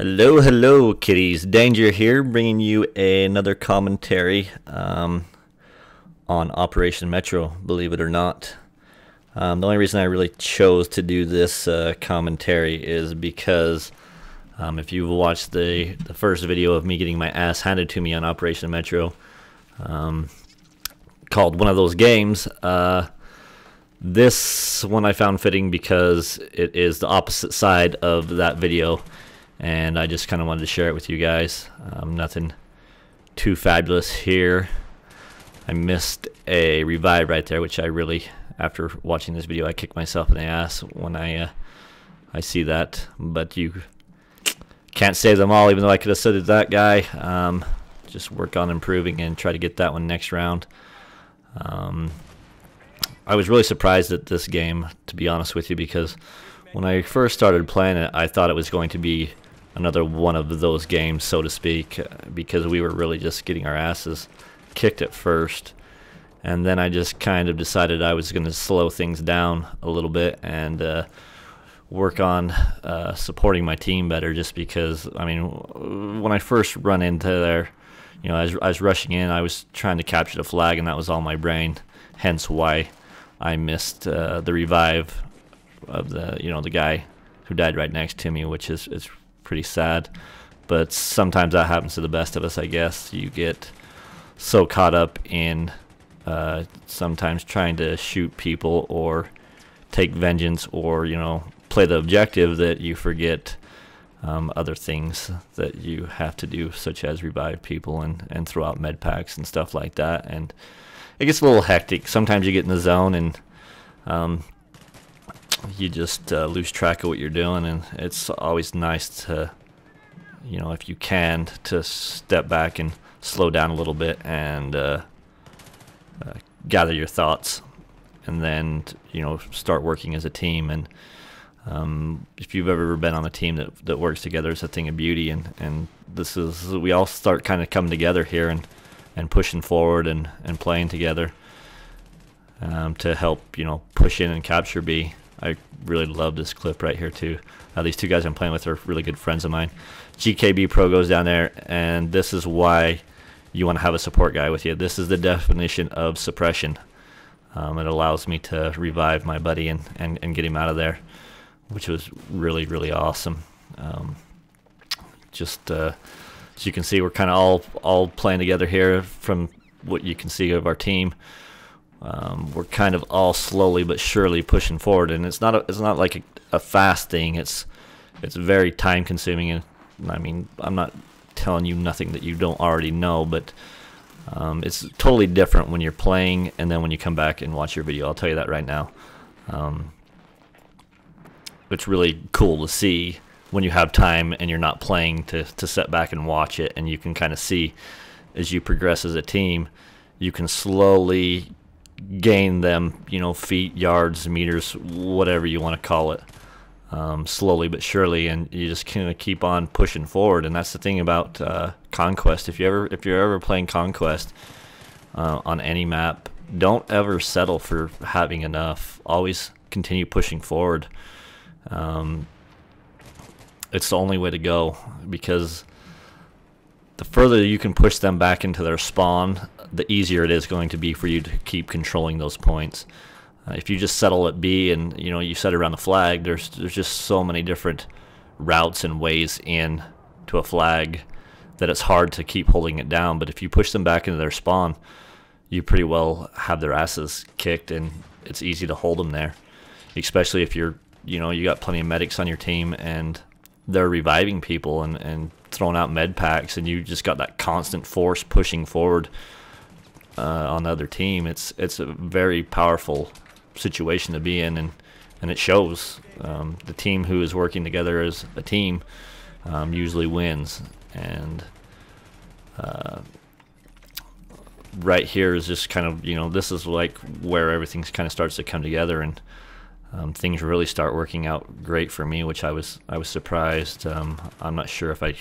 Hello, hello, kitties. Danger here, bringing you another commentary on Operation Metro, believe it or not. The only reason I really chose to do this commentary is because if you've watched the first video of me getting my ass handed to me on Operation Metro, called One of Those Games, this one I found fitting because it is the opposite side of that video. And I just kind of wanted to share it with you guys. Nothing too fabulous here. I missed a revive right there, which I really, after watching this video, I kick myself in the ass when I see that. But you can't save them all, even though I could have said it that guy. Just work on improving and try to get that one next round. I was really surprised at this game, to be honest with you, because when I first started playing it, I thought it was going to be another one of those games, so to speak, because we were really just getting our asses kicked at first. And then I just kind of decided I was going to slow things down a little bit and work on supporting my team better, just because, I mean, when I first run into there, you know, I was rushing in, I was trying to capture the flag, and that was all my brain, hence why I missed the revive of the guy who died right next to me, which is pretty sad. But sometimes that happens to the best of us, I guess. You get so caught up in sometimes trying to shoot people or take vengeance or, you know, play the objective that you forget other things that you have to do, such as revive people and throw out med packs and stuff like that. And it gets a little hectic. Sometimes you get in the zone and you just lose track of what you're doing, and it's always nice to, you know, if you can, to step back and slow down a little bit and gather your thoughts, and then, you know, start working as a team. And if you've ever been on a team that works together, it's a thing of beauty, and this is, we all start kind of coming together here and pushing forward and playing together to help, you know, push in and capture B. I really love this clip right here too. These two guys I'm playing with are really good friends of mine. GKB Pro goes down there, and this is why you want to have a support guy with you. This is the definition of suppression. It allows me to revive my buddy and get him out of there, which was really, really awesome. Just as you can see, we're kind of all playing together here. From what you can see of our team, we're kind of all slowly but surely pushing forward, and it's not like a fast thing. It's very time consuming, and I mean, I'm not telling you nothing that you don't already know, but it's totally different when you're playing and then when you come back and watch your video. I'll tell you that right now. It's really cool to see when you have time and you're not playing to sit back and watch it, and you can kind of see as you progress as a team, you can slowly gain them, you know, feet, yards, meters, whatever you want to call it, slowly but surely, and you just kind of keep on pushing forward. And that's the thing about Conquest. If you're ever playing Conquest on any map, don't ever settle for having enough. Always continue pushing forward. It's the only way to go, because the further you can push them back into their spawn, the easier it is going to be for you to keep controlling those points. If you just settle at B and, you know, you set around the flag, there's just so many different routes and ways in to a flag that it's hard to keep holding it down. But if you push them back into their spawn, you pretty well have their asses kicked, and it's easy to hold them there, especially if you're, you know, you got plenty of medics on your team and they're reviving people and throwing out med packs, and you just got that constant force pushing forward on the other team. It's a very powerful situation to be in, and it shows. The team who is working together as a team usually wins. And right here is just kind of, you know, this is like where everything kind of starts to come together, and things really start working out great for me, which I was surprised. I'm not sure if I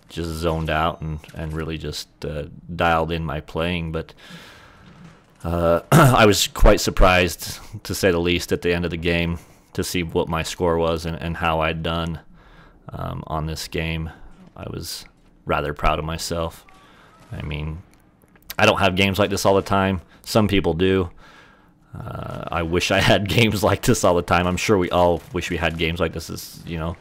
just zoned out and really just dialed in my playing, but I was quite surprised, to say the least, at the end of the game to see what my score was and how I'd done. on this game. I was rather proud of myself. I mean, I don't have games like this all the time. Some people do. I wish I had games like this all the time. I'm sure we all wish we had games like this, you know.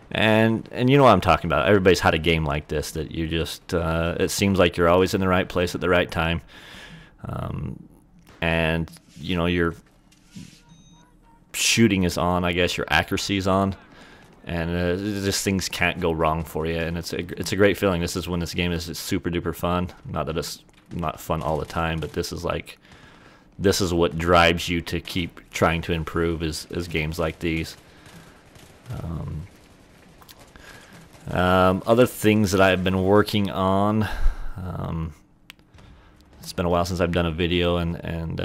And you know what I'm talking about. Everybody's had a game like this that you just, it seems like you're always in the right place at the right time. And, you know, your shooting is on, I guess, your accuracy is on. And just things can't go wrong for you. And it's a great feeling. This is when this game is super duper fun. Not that it's not fun all the time, but this is like, this is what drives you to keep trying to improve is games like these. Other things that I've been working on, it's been a while since I've done a video, and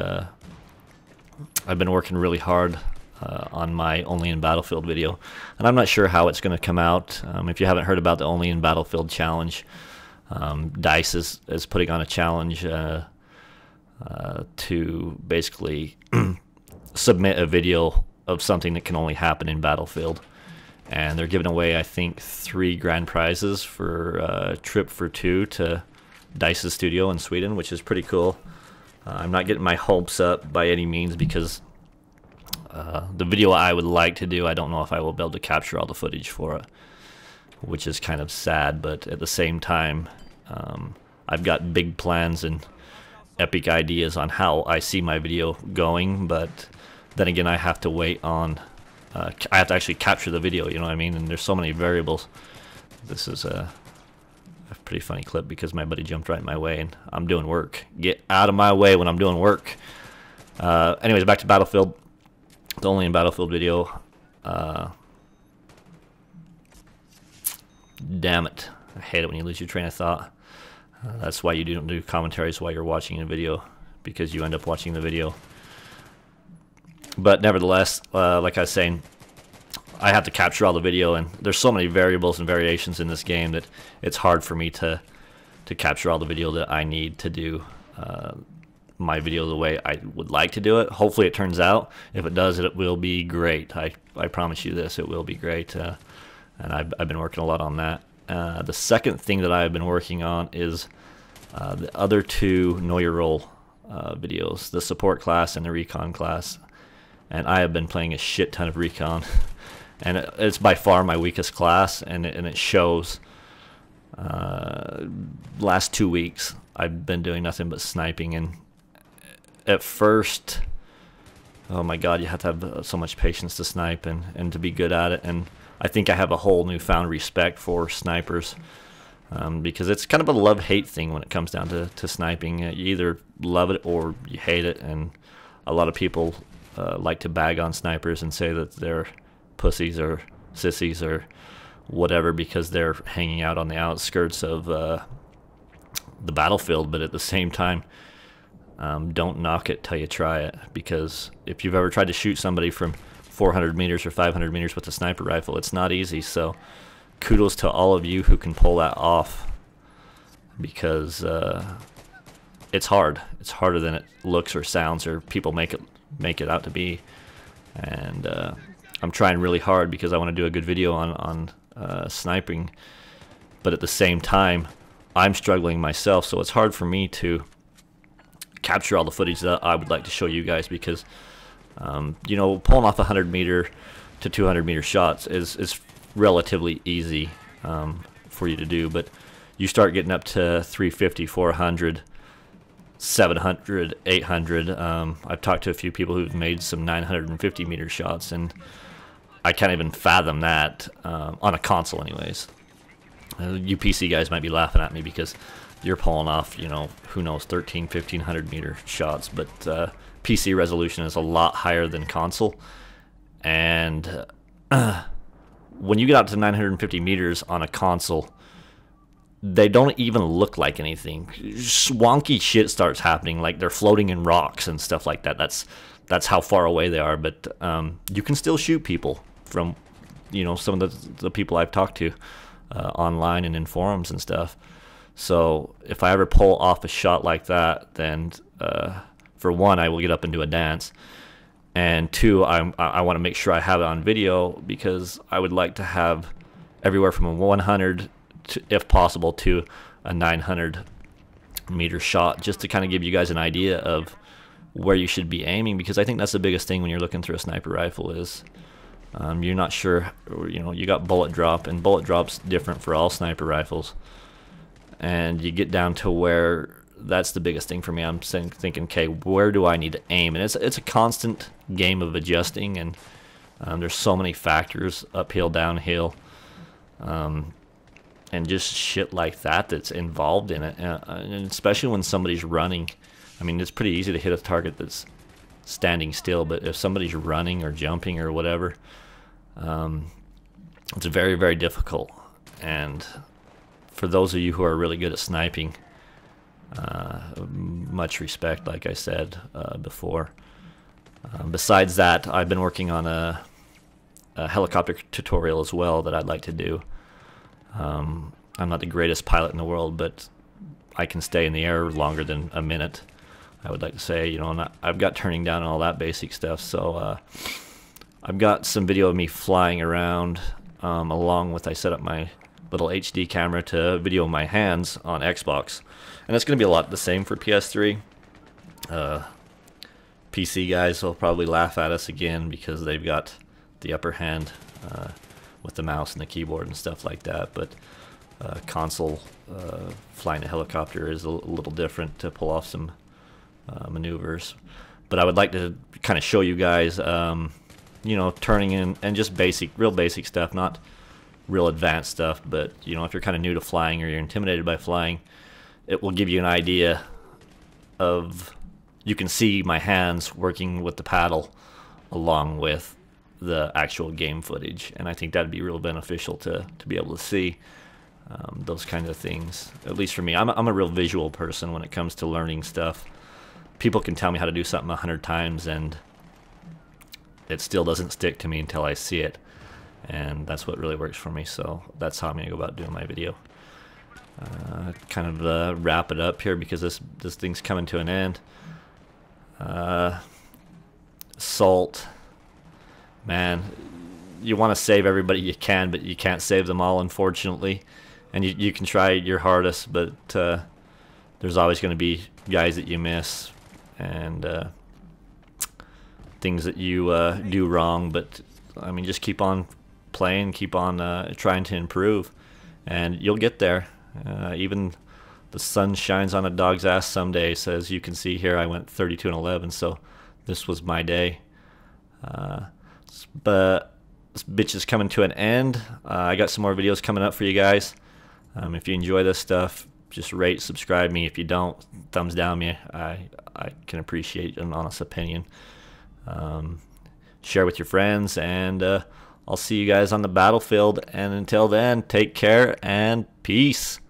I've been working really hard on my Only in Battlefield video, and I'm not sure how it's going to come out. If you haven't heard about the Only in Battlefield challenge, DICE is putting on a challenge to basically submit a video of something that can only happen in Battlefield. And they're giving away, I think, 3 grand prizes for a trip for 2 to DICE's studio in Sweden, which is pretty cool. I'm not getting my hopes up by any means because the video I would like to do, I don't know if I will be able to capture all the footage for it, which is kind of sad. But at the same time, I've got big plans and epic ideas on how I see my video going. But then again, I have to wait on... I have to actually capture the video, you know what I mean? And there's so many variables. This is a pretty funny clip because my buddy jumped right in my way and I'm doing work. Get out of my way when I'm doing work. Anyways, back to Battlefield. The Only in Battlefield video. Damn it. I hate it when you lose your train of thought. That's why you don't do commentaries while you're watching a video, because you end up watching the video. But nevertheless, like I was saying, I have to capture all the video, and there's so many variables and variations in this game that it's hard for me to capture all the video that I need to do my video the way I would like to do it. Hopefully it turns out. If it does, it will be great. I promise you this, it will be great. And I've been working a lot on that. The second thing that I've been working on is the other 2 Know Your Role videos, the support class and the recon class. And I have been playing a shit ton of recon, and it's by far my weakest class, and it shows. Last 2 weeks I've been doing nothing but sniping, and at first, oh my god, you have to have so much patience to snipe and to be good at it. And I think I have a whole newfound respect for snipers, because it's kind of a love-hate thing when it comes down to sniping. You either love it or you hate it, and a lot of people like to bag on snipers and say that they're pussies or sissies or whatever because they're hanging out on the outskirts of the battlefield. But at the same time, don't knock it till you try it, because if you've ever tried to shoot somebody from 400 meters or 500 meters with a sniper rifle, it's not easy. So kudos to all of you who can pull that off, because it's hard. It's harder than it looks or sounds or people make it out to be. And I'm trying really hard because I want to do a good video on sniping, but at the same time I'm struggling myself, so it's hard for me to capture all the footage that I would like to show you guys, because you know, pulling off 100 meter to 200 meter shots is relatively easy for you to do, but you start getting up to 350, 400, 700, 800. I've talked to a few people who've made some 950 meter shots, and I can't even fathom that on a console anyways. You PC guys might be laughing at me because you're pulling off, you know, who knows, 13, 1500 meter shots, but PC resolution is a lot higher than console. And when you get out to 950 meters on a console, they don't even look like anything. Wonky shit starts happening, like they're floating in rocks and stuff like that. That's how far away they are. But you can still shoot people from, you know, some of the people I've talked to online and in forums and stuff. So if I ever pull off a shot like that, then for one, I will get up and do a dance, and two, I want to make sure I have it on video, because I would like to have everywhere from a 100 to, if possible, to a 900-meter shot, just to kind of give you guys an idea of where you should be aiming, because I think that's the biggest thing when you're looking through a sniper rifle is you're not sure, you got bullet drop, and bullet drop's different for all sniper rifles, and you get down to where that's the biggest thing for me. I'm thinking, okay, where do I need to aim? And it's a constant game of adjusting, and there's so many factors, uphill, downhill, and just shit like that that's involved in it, and especially when somebody's running. I mean, it's pretty easy to hit a target that's standing still, but if somebody's running or jumping or whatever, it's very, very difficult. And for those of you who are really good at sniping, much respect, like I said before. Besides that, I've been working on a helicopter tutorial as well that I'd like to do. I'm not the greatest pilot in the world, but I can stay in the air longer than a minute, I would like to say. I've got turning down and all that basic stuff, so I've got some video of me flying around, along with, I set up my little HD camera to video my hands on Xbox, and it's going to be a lot the same for PS3. PC guys will probably laugh at us again because they've got the upper hand with the mouse and the keyboard and stuff like that, but console flying a helicopter is a little different to pull off some maneuvers. But I would like to kind of show you guys turning in, and just real basic stuff, not real advanced stuff, but if you're kind of new to flying or you're intimidated by flying, it will give you an idea of, you can see my hands working with the paddle along with the actual game footage, and I think that'd be real beneficial to be able to see those kinds of things. At least for me, I'm a real visual person when it comes to learning stuff. People can tell me how to do something 100 times and it still doesn't stick to me until I see it, and that's what really works for me. So that's how I'm gonna go about doing my video. Kind of wrap it up here because this thing's coming to an end. Salt, man, you want to save everybody you can, but you can't save them all, unfortunately. And you can try your hardest, but there's always going to be guys that you miss and things that you do wrong. But I mean, just keep on playing, keep on trying to improve, and you'll get there. Even the sun shines on a dog's ass someday. So as you can see here, I went 32-11, so this was my day. But this bitch is coming to an end. I got some more videos coming up for you guys. If you enjoy this stuff, just rate, subscribe me. If you don't, thumbs down me. I can appreciate an honest opinion. Share with your friends, and I'll see you guys on the battlefield. And until then, take care and peace.